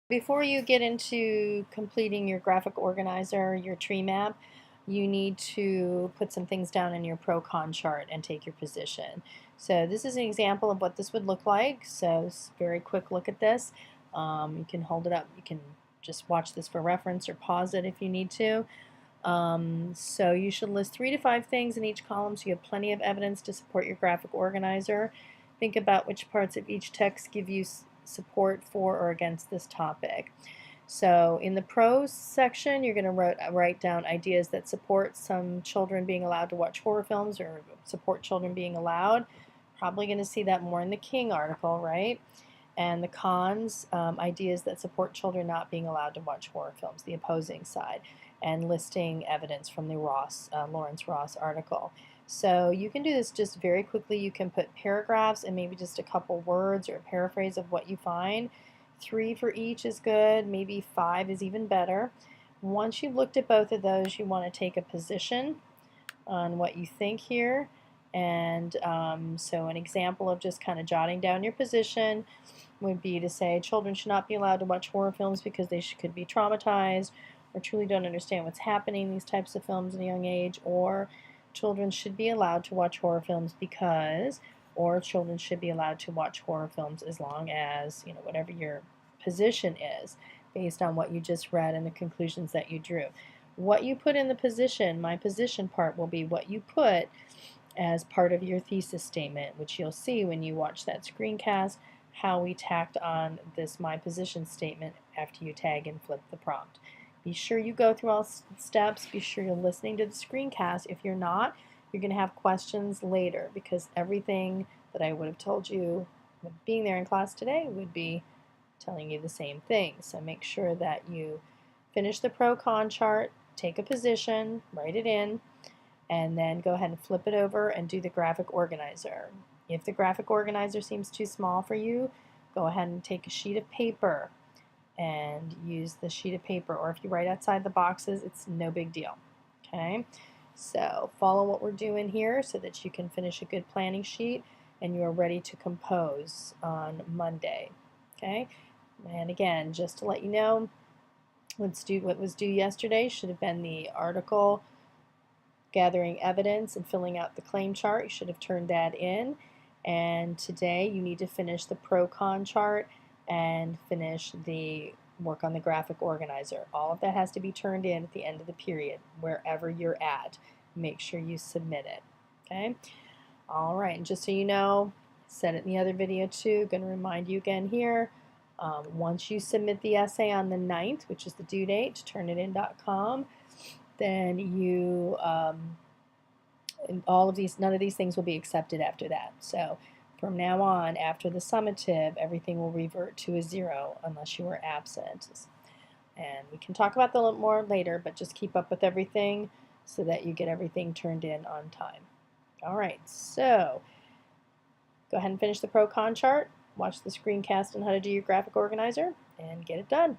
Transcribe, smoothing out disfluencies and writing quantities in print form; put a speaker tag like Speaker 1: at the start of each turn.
Speaker 1: Before you get into completing your graphic organizer, your tree map, you need to put some things down in your ProCon chart and take your position. So this is an example of what this would look like. So very quick look at this. You can hold it up. You can just watch this for reference or pause it if you need to. So you should list 3 to 5 things in each column so you have plenty of evidence to support your graphic organizer. Think about which parts of each text give you support for or against this topic. So in the pros section, you're going to write down ideas that support some children being allowed to watch horror films or support children being allowed. Probably going to see that more in the King article, right? And the cons, ideas that support children not being allowed to watch horror films, the opposing side, and listing evidence from the Lawrence Ross article. So you can do this just very quickly. You can put paragraphs and maybe just a couple words or a paraphrase of what you find. 3 for each is good, maybe 5 is even better. Once you've looked at both of those, you want to take a position on what you think here. And so an example of just kind of jotting down your position would be to say children should not be allowed to watch horror films because they could be traumatized or truly don't understand what's happening in these types of films at a young age, or children should be allowed to watch horror films because, or children should be allowed to watch horror films as long as, whatever your position is based on what you just read and the conclusions that you drew. What you put in the position, my position part, will be what you put as part of your thesis statement, which you'll see when you watch that screencast, how we tacked on this my position statement after you tag and flip the prompt. Be sure you go through all steps. Be sure you're listening to the screencast. If you're not, you're going to have questions later because everything that I would have told you with being there in class today would be telling you the same thing. So make sure that you finish the pro-con chart, take a position, write it in, and then go ahead and flip it over and do the graphic organizer. If the graphic organizer seems too small for you, go ahead and take a sheet of paper and use the sheet of paper, or if you write outside the boxes, it's no big deal. Okay, so follow what we're doing here so that you can finish a good planning sheet and you are ready to compose on Monday. Okay, and again, just to let you know, what was due yesterday should have been the article gathering evidence and filling out the claim chart. You should have turned that in. And today you need to finish the pro-con chart and finish the work on the graphic organizer. All of that has to be turned in at the end of the period, wherever you're at. Make sure you submit it. Okay? All right, and just so you know, said it in the other video too, going to remind you again here, once you submit the essay on the 9th, which is the due date, to turnitin.com, then you, none of these things will be accepted after that. So from now on, after the summative, everything will revert to a 0 unless you were absent. And we can talk about that a little more later, but just keep up with everything so that you get everything turned in on time. All right, so go ahead and finish the pro-con chart, watch the screencast on how to do your graphic organizer, and get it done.